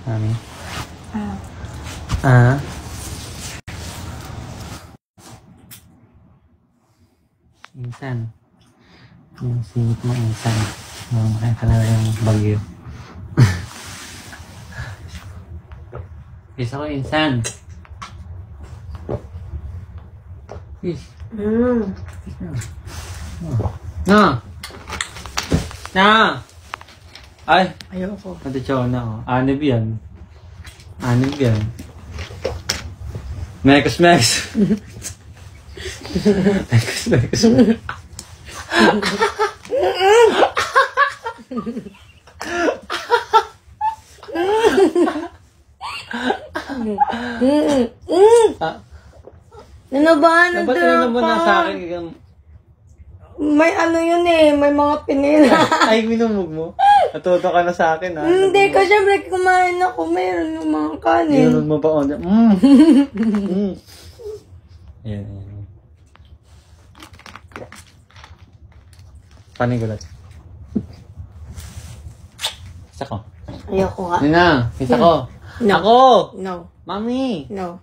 Mami? Ah? Insan. Yung singit mo, insan. Makita na yung bagyo. Isa ko, insan. Fish. Na! Na! Ay! Ayoko. Natitsaw na ako. Anib yan. Anib yan. Mekus. Mekus. Ano ba? Ba't ano mo na sa akin? May ano yun eh, may mga pinila. Ay, minumog mo. Natuto ka na sa akin, ha? Hindi ka, syempre kumain ako, mayroon yung mga kanin. Minumog mo pa ako. Ayan. Panigulat. Isa ko. Ayoko nga. Nina, isa ko. No. Ako! No. Mami! No.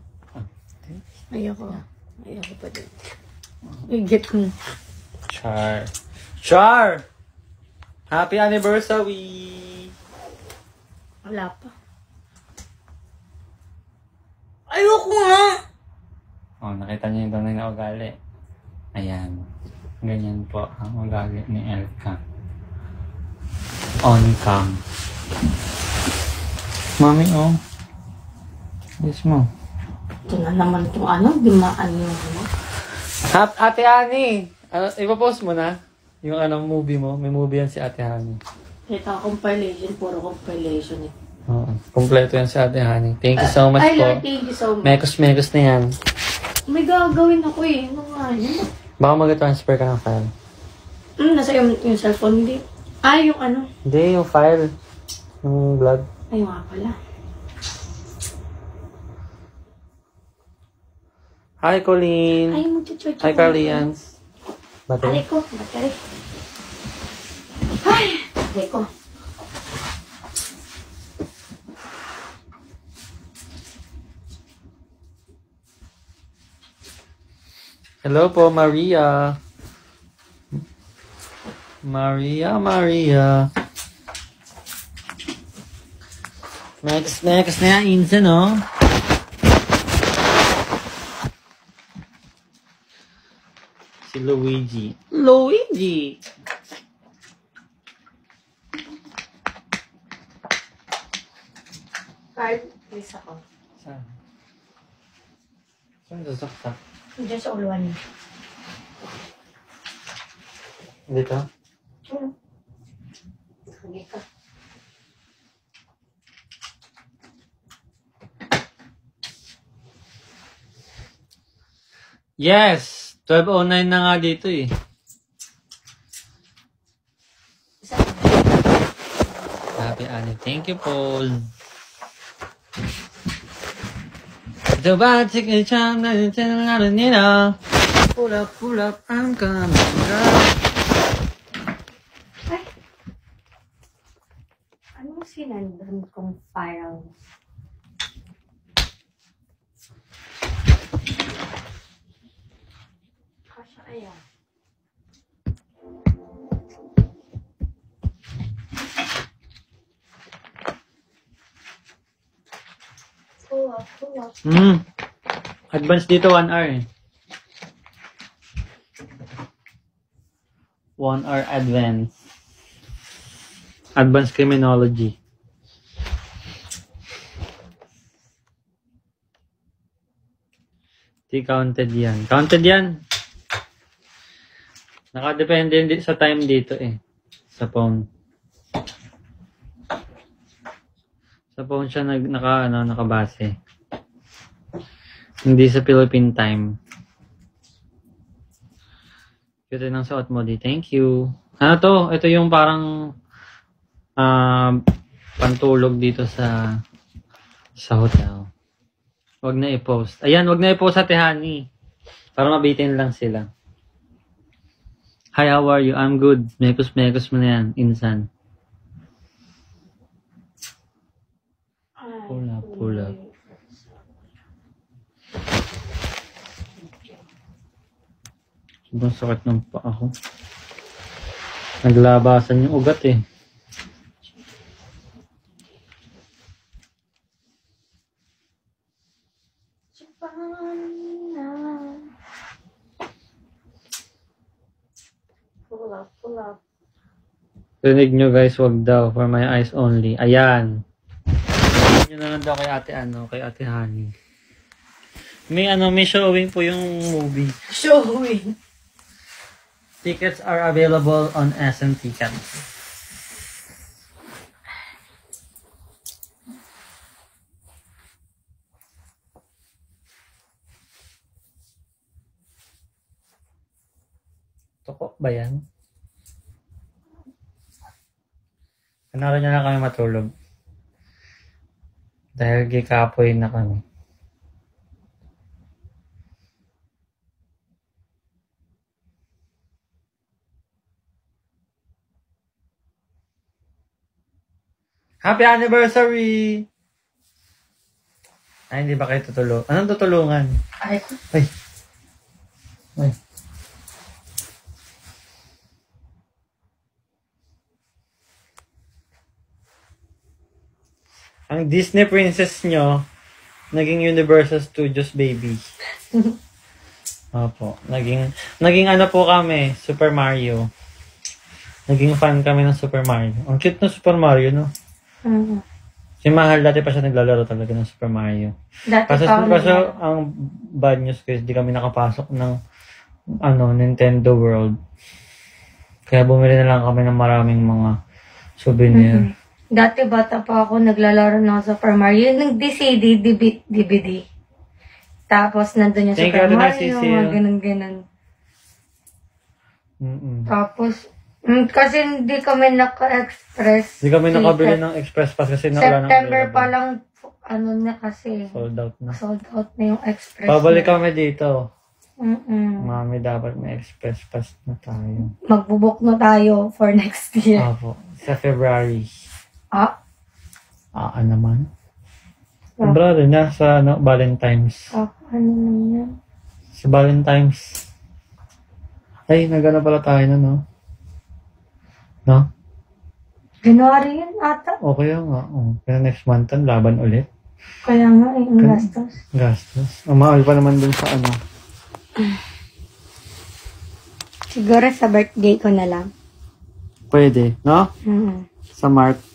Ayoko. Ayoko pa din. Igit mo. Char! Happy anniversary! Wala pa. Ayoko nga! Oh, nakita niyo yung tunay na ugali. Ayan. Ganyan po ang ugali ni Elka. On cam. Mami, oh. Yes mo. Ito na naman itong ano, dimaan yung ano. Ate Ani! Ipapost mo na yung movie mo. May movie yan si Ate Hani. Ito, compilation. Puro compilation eh. Oo. Kompleto yan si Ate Hani. Thank you so much Ay, po. Lord, thank you so much. Mekos na yan. May gagawin ako eh. Ano nga yun? Baka mag-transfer ka ng file. Nasa yung cellphone, hindi. Yung ano. Hindi, yung file. Yung vlog. Ay, nga pala. Hi, Colleen. Ay, mag-church Hi, Carlians. Alay ko, battery. Ay, alay ko. Hello po, Maria. Maria. Mekas na yan, Insa, no? Si Luigi. Card, please ako. Saan? Saan sasaksak? Diyan sa uluan niya. Dito? Hindi ka. Yes! 12:09 na nga dito eh. Happy Annie. Thank you, Paul. The batik is charm na nila. Pull up, I'm coming up. Ay! Anong sinandan kong file? Kasha kaya? Pull up. Advance dito 1 hour eh. 1 hour advance. Advanced criminology. Di counted yan. Counted yan. Nakadepende sa time dito eh. Sa phone. Sa phone siya nakabase. Hindi sa Philippine time. Cute ng suot mo di. Thank you. Ano to? Ito yung parang pantulog dito sa hotel. Wag na i-post. Ayan, wag na i-post sa Tehani. Para mabitin lang sila. Hi, how are you? I'm good. Mekos mo na yan, insan. Pull up. Sobrang sakit ng paa ko. Naglabasan yung ugat eh. Pull up. Rinig nyo guys, wag daw. For my eyes only. Ayan. Rinig nyo na lang daw kay ate Honey. May showing po yung movie. Showing. Tickets are available on SM Tickets. Toko ba yan? Kanaro niya na kami matulog. Dahil gikapoy na kami. Happy anniversary! Ay, hindi ba kayo tutulog? Anong tutulungan? Ay. Ay. Ang Disney princess nyo, naging Universal Studios baby. Opo. Naging ano po kami, Super Mario. Naging fan kami ng Super Mario. Ang cute ng Super Mario, no? Si Mahal dati pa siya naglalaro talaga ng Super Mario. Kaso ang bad news guys, di kami nakapasok ng Nintendo World. Kaya bumili na lang kami ng maraming mga souvenir. Dati bata pa ako, naglalaro ng Super Mario. Nag-DCD, DVD. Tapos nandun yung Thank Super you, Mario, Narciso. mga ganun-ganun. Tapos, kasi hindi kami naka-express. Di kami nakabili ng Express Pass kasi nawala ng September available. pa lang, na kasi. Sold out na. Sold out na yung Express. Pabalik na. kami dito. Mm-mm. Mami, dapat may Express Pass na tayo. Magbubuk na tayo for next year. Opo. Sa February. Ah. Naman. February na sa Valentine's. Ano naman yan? Sa Valentine's. Ay, nagana pala tayo na, no? No? January yun ata. Okay nga. Kaya next month, laban ulit. Kaya nga, ang gastos. Gastos. Ang mahal pa naman dun sa ano. Siguro sa birthday ko na lang. Pwede, no? Sa March.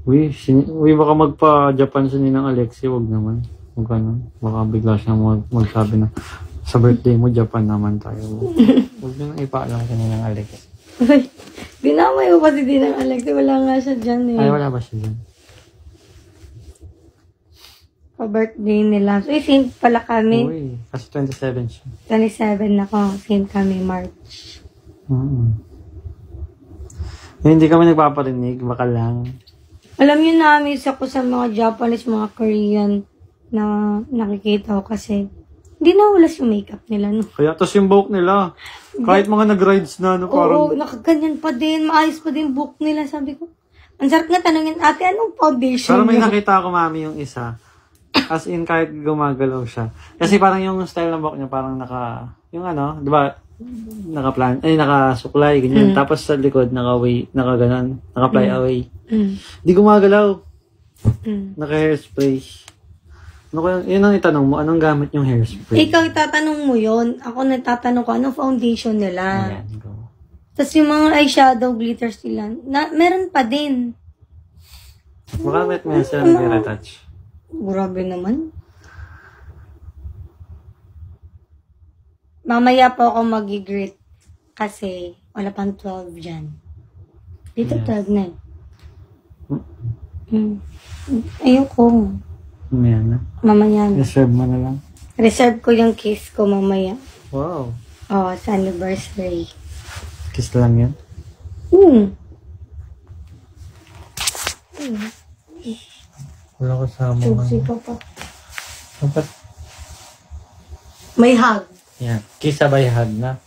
Uy, baka magpa-Japan si Ninang Alexi, wag naman. Huwag ganun. Baka bigla siyang magsabi na sa birthday mo, Japan naman tayo. Huwag nyo nang ipaalam si Ninang Alexi. Uy, dinamay mo kasi din ng Alex. Wala nga siya dyan eh. Ay, wala ba siya dyan? Pa-birthday nila. So, same pala kami. Uy, kasi 27 siya. 27 ako. Same kami, March. Hindi kami nagpaparinig, baka lang. Alam niyo na-miss ako sa mga Japanese, mga Korean na nakikita ko kasi hindi na ulas yung makeup nila, no? Kaya, tapos yung buhok nila, kahit mga nag-rides na, no, Oo, parang... nakaganyan pa din. Maayos pa din buhok nila. Sabi ko, ang sarap nga tanongin, ate, anong foundation Pero may niyo? nakita ako, mami, yung isa. As in, kahit gumagalaw siya. Kasi parang yung style ng buhok niya, parang yung ano, di ba, nakasuklay, ganyan. Tapos sa likod, nakaganon, naka-fly away. Di gumagalaw. Naka-hairspray. Ano kaya, yun ang itanong mo, anong gamit yung hairspray? Ikaw itatanong mo yon. Ako nagtatanong ko, anong foundation nila? Ayan, go. Tapos yung mga eyeshadow glitters nila, meron pa din. Baka may sila nag-retouch. Grabe naman. Mamaya po ako mag-greet kasi wala pang 12 dyan. Dito Yes. 12 na eh. Ayoko. Ayan na. Mamaya na. Reserve mo na lang. Reserve ko yung kiss ko mamaya. Wow. Oh, sa anniversary. Kiss lang yan. Wala kasama Choosy nga. pa pa. Dapat, May hug. yan. Kiss sabay hug na.